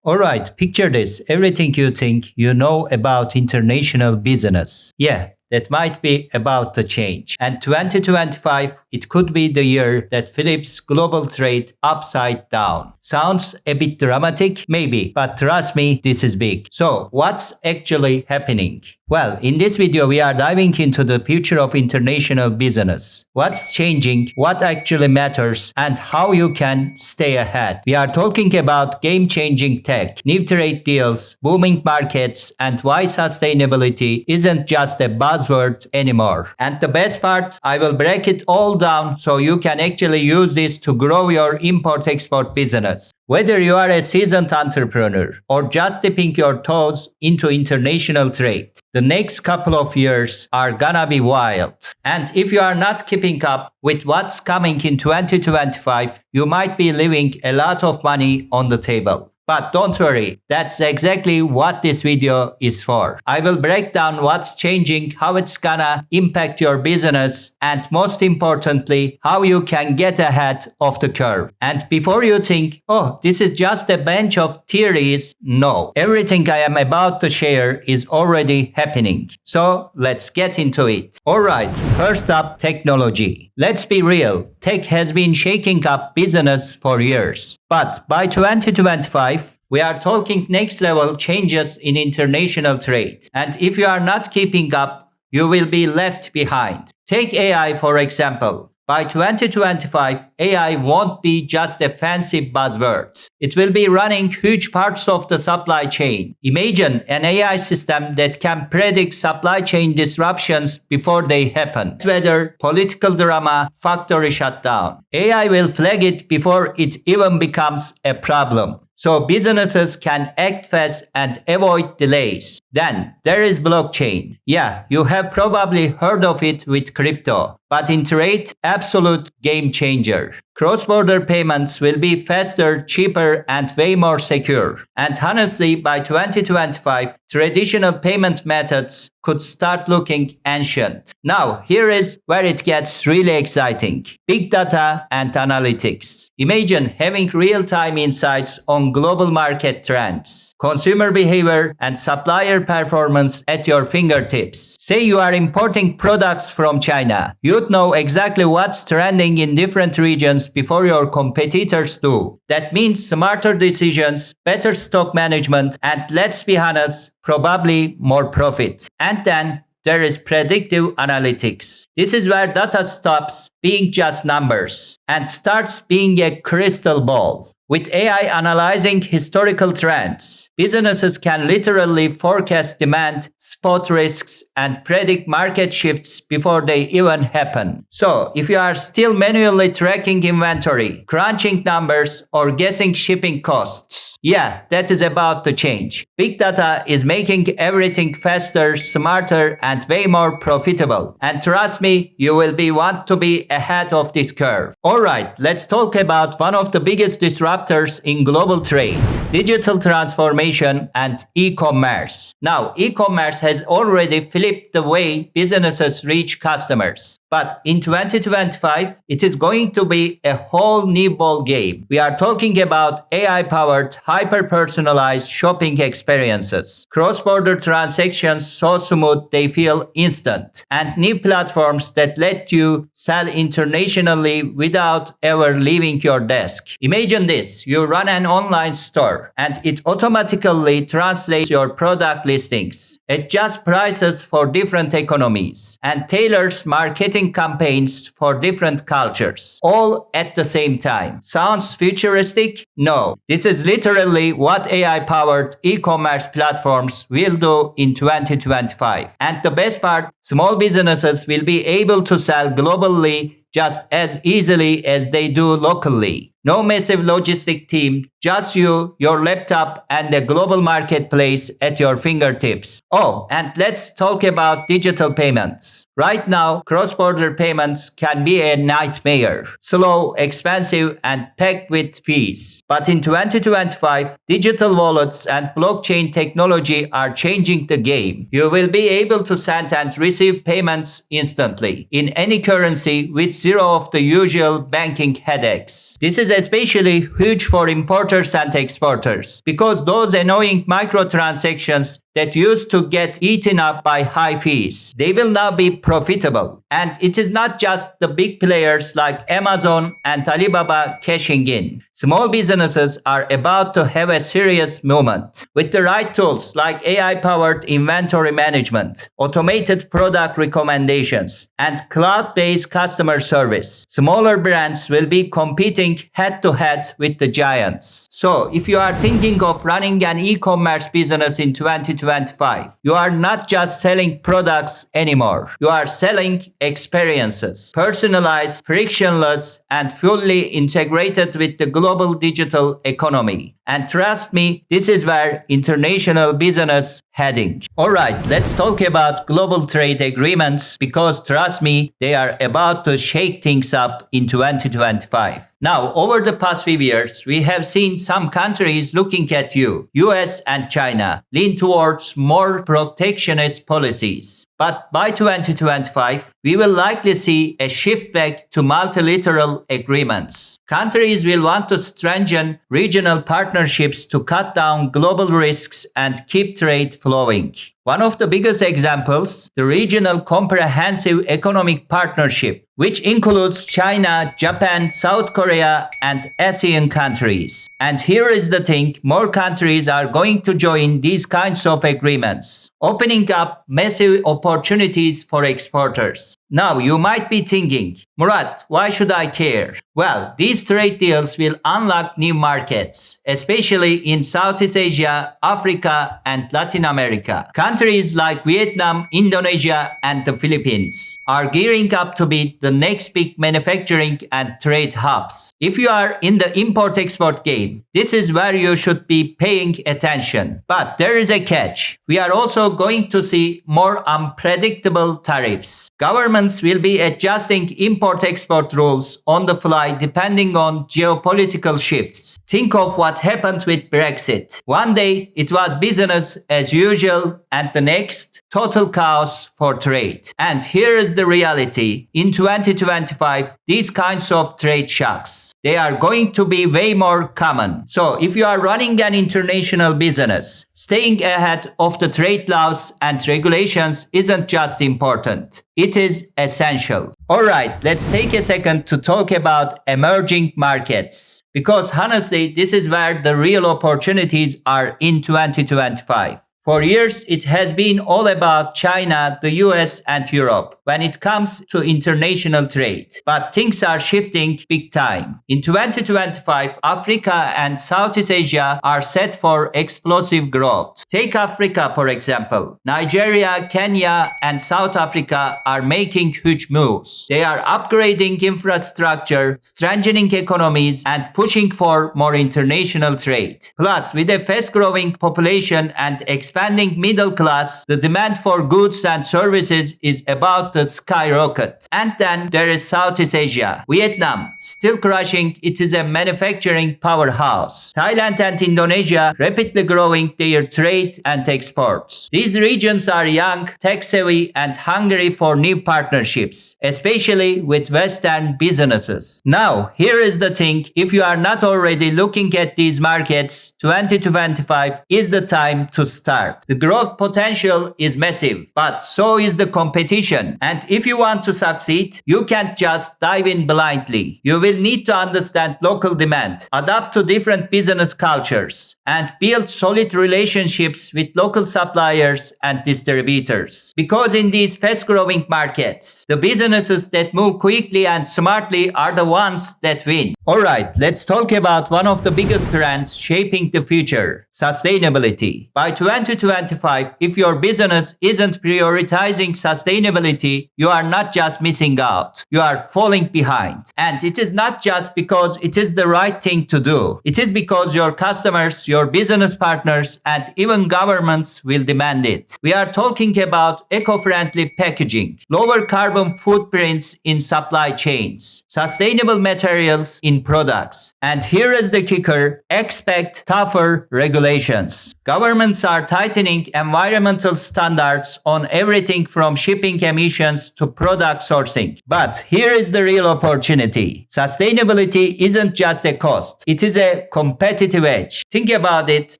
Alright, picture this. Everything you think you know about international business. Yeah, that might be about to change. And 2025, it could be the year that flips global trade upside down. Sounds a bit dramatic? Maybe, but trust me, this is big. So, what's actually happening? Well, in this video, we are diving into the future of international business. What's changing, what actually matters, and how you can stay ahead. We are talking about game-changing tech, new trade deals, booming markets, and why sustainability isn't just a buzzword anymore. And the best part, I will break it all down so you can actually use this to grow your import-export business. Whether you are a seasoned entrepreneur or just dipping your toes into international trade, the next couple of years are gonna be wild. And if you are not keeping up with what's coming in 2025, you might be leaving a lot of money on the table. But don't worry, that's exactly what this video is for. I will break down what's changing, how it's gonna impact your business, and most importantly, how you can get ahead of the curve. And before you think, oh, this is just a bunch of theories, no. Everything I am about to share is already happening. So let's get into it. Alright, first up, technology. Let's be real, tech has been shaking up business for years. But by 2025, we are talking next level changes in international trade. And if you are not keeping up, you will be left behind. Take AI for example. By 2025, AI won't be just a fancy buzzword. It will be running huge parts of the supply chain. Imagine an AI system that can predict supply chain disruptions before they happen. Weather, political drama, factory shutdown. AI will flag it before it even becomes a problem. So businesses can act fast and avoid delays. Then there is blockchain. Yeah, you have probably heard of it with crypto. But in trade, absolute game changer. Cross-border payments will be faster, cheaper, and way more secure. And honestly, by 2025, traditional payment methods could start looking ancient. Now, here is where it gets really exciting. Big data and analytics. Imagine having real-time insights on global market trends, consumer behavior, and supplier performance at your fingertips. Say you are importing products from China. You'd know exactly what's trending in different regions before your competitors do. That means smarter decisions, better stock management, and let's be honest, probably more profit. And then there is predictive analytics. This is where data stops being just numbers and starts being a crystal ball. With AI analyzing historical trends, businesses can literally forecast demand, spot risks, and predict market shifts before they even happen. So, if you are still manually tracking inventory, crunching numbers, or guessing shipping costs, yeah, that is about to change. Big data is making everything faster, smarter, and way more profitable. And trust me, you will want to be ahead of this curve. Alright, let's talk about one of the biggest disruptors in global trade, digital transformation and e-commerce. Now, e-commerce has already flipped the way businesses reach customers. But in 2025, it is going to be a whole new ball game. We are talking about AI-powered, hyper-personalized shopping experiences, cross-border transactions so smooth they feel instant, and new platforms that let you sell internationally without ever leaving your desk. Imagine this, you run an online store, and it automatically translates your product listings, adjusts prices for different economies, and tailors marketing campaigns for different cultures, all at the same time. Sounds futuristic? No. This is literally what AI-powered e-commerce platforms will do in 2025. And the best part, small businesses will be able to sell globally just as easily as they do locally. No massive logistic team, just you, your laptop, and a global marketplace at your fingertips. Oh, and let's talk about digital payments. Right now, cross-border payments can be a nightmare. Slow, expensive, and packed with fees. But in 2025, digital wallets and blockchain technology are changing the game. You will be able to send and receive payments instantly, in any currency with zero of the usual banking headaches. This is is especially huge for importers and exporters because those annoying microtransactions that used to get eaten up by high fees, they will now be profitable. And it is not just the big players like Amazon and Alibaba cashing in. Small businesses are about to have a serious moment. With the right tools like AI-powered inventory management, automated product recommendations, and cloud-based customer service, smaller brands will be competing head-to-head with the giants. So, if you are thinking of running an e-commerce business in 2025, you are not just selling products anymore. You are selling experiences, personalized, frictionless, and fully integrated with the global digital economy. And trust me, this is where international business heading. Alright, let's talk about global trade agreements because trust me, they are about to shake things up in 2025. Now, over the past few years, we have seen some countries looking at you, US and China, lean towards more protectionist policies. But by 2025, we will likely see a shift back to multilateral agreements. Countries will want to strengthen regional partnerships to cut down global risks and keep trade flowing. One of the biggest examples, the Regional Comprehensive Economic Partnership, which includes China, Japan, South Korea, and ASEAN countries. And here is the thing, more countries are going to join these kinds of agreements, opening up massive opportunities for exporters. Now, you might be thinking, Murat, why should I care? Well, these trade deals will unlock new markets, especially in Southeast Asia, Africa, and Latin America. Countries like Vietnam, Indonesia, and the Philippines are gearing up to be the next big manufacturing and trade hubs. If you are in the import-export game, this is where you should be paying attention. But there is a catch. We are also going to see more unpredictable tariffs. Governments will be adjusting import-export rules on the fly depending on geopolitical shifts. Think of what happened with Brexit. One day it was business as usual and the next total chaos for trade. And here is the reality. In 2025, these kinds of trade shocks, they are going to be way more common. So if you are running an international business, staying ahead of the trade laws and regulations isn't just important. It is essential. Alright, let's take a second to talk about emerging markets. Because honestly, this is where the real opportunities are in 2025. For years, it has been all about China, the US, and Europe when it comes to international trade. But things are shifting big time. In 2025, Africa and Southeast Asia are set for explosive growth. Take Africa, for example. Nigeria, Kenya, and South Africa are making huge moves. They are upgrading infrastructure, strengthening economies, and pushing for more international trade. Plus, with a fast-growing population and expanding middle class, the demand for goods and services is about to skyrocket. And then there is Southeast Asia. Vietnam, still crushing, it is a manufacturing powerhouse. Thailand and Indonesia rapidly growing their trade and exports. These regions are young, tech-savvy, and hungry for new partnerships, especially with Western businesses. Now, here is the thing, if you are not already looking at these markets, 2025 is the time to start. The growth potential is massive, but so is the competition. And if you want to succeed, you can't just dive in blindly. You will need to understand local demand, adapt to different business cultures, and build solid relationships with local suppliers and distributors. Because in these fast-growing markets, the businesses that move quickly and smartly are the ones that win. Alright, let's talk about one of the biggest trends shaping the future, sustainability. By 2025, if your business isn't prioritizing sustainability, you are not just missing out, you are falling behind. And it is not just because it is the right thing to do. It is because your customers, your business partners, and even governments will demand it. We are talking about eco-friendly packaging, lower carbon footprints in supply chains, sustainable materials in products. And here is the kicker, expect tougher regulations. Governments are tightening environmental standards on everything from shipping emissions to product sourcing. But here is the real opportunity. Sustainability isn't just a cost, it is a competitive edge. Think about it,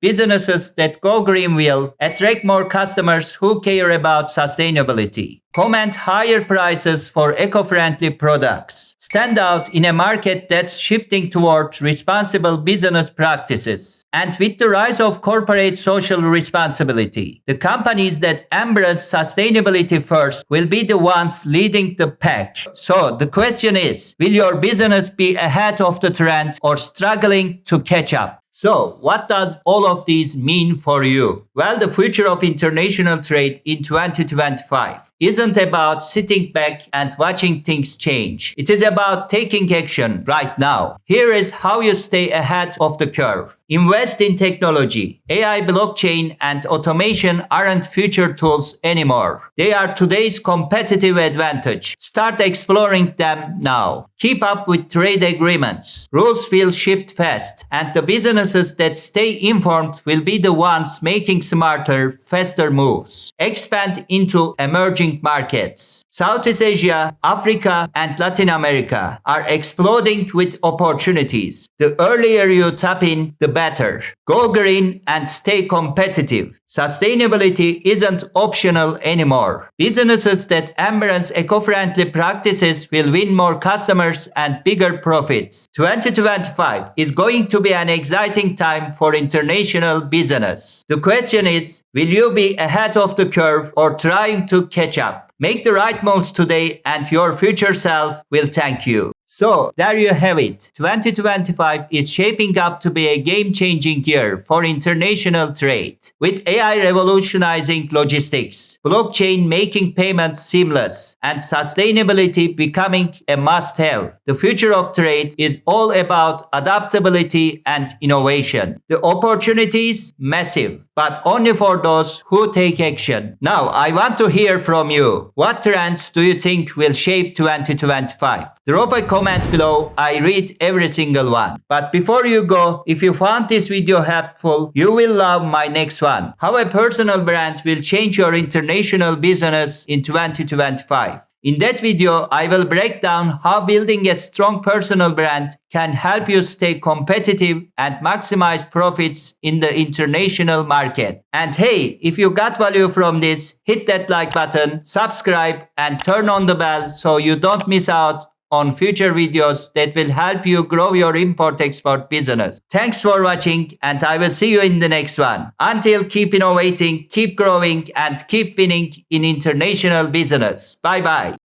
businesses that go green will attract more customers who care about sustainability, command higher prices for eco-friendly products, stand out in a market that's shifting toward responsible business practices. And with the rise of corporate social responsibility, the companies that embrace sustainability first will be the ones leading the pack. So the question is, will your business be ahead of the trend or struggling to catch up? So, what does all of these mean for you? Well, the future of international trade in 2025 isn't about sitting back and watching things change. It is about taking action right now. Here is how you stay ahead of the curve. Invest in technology. AI, blockchain, and automation aren't future tools anymore. They are today's competitive advantage. Start exploring them now. Keep up with trade agreements. Rules will shift fast, and the businesses that stay informed will be the ones making smarter, faster moves. Expand into emerging markets. Southeast Asia, Africa, and Latin America are exploding with opportunities. The earlier you tap in, the better. Go green and stay competitive. Sustainability isn't optional anymore. Businesses that embrace eco-friendly practices will win more customers and bigger profits. 2025 is going to be an exciting time for international business. The question is, will you be ahead of the curve or trying to catch up? Make the right moves today and your future self will thank you. So, there you have it. 2025 is shaping up to be a game-changing year for international trade. With AI revolutionizing logistics, blockchain making payments seamless, and sustainability becoming a must-have, the future of trade is all about adaptability and innovation. The opportunities, massive, but only for those who take action. Now, I want to hear from you. What trends do you think will shape 2025? Drop a comment below, I read every single one. But before you go, if you found this video helpful, you will love my next one. How a personal brand will change your international business in 2025. In that video, I will break down how building a strong personal brand can help you stay competitive and maximize profits in the international market. And hey, if you got value from this, hit that like button, subscribe, and turn on the bell so you don't miss out on future videos that will help you grow your import-export business. Thanks for watching, and I will see you in the next one. Until, keep innovating, keep growing, and keep winning in international business. Bye bye.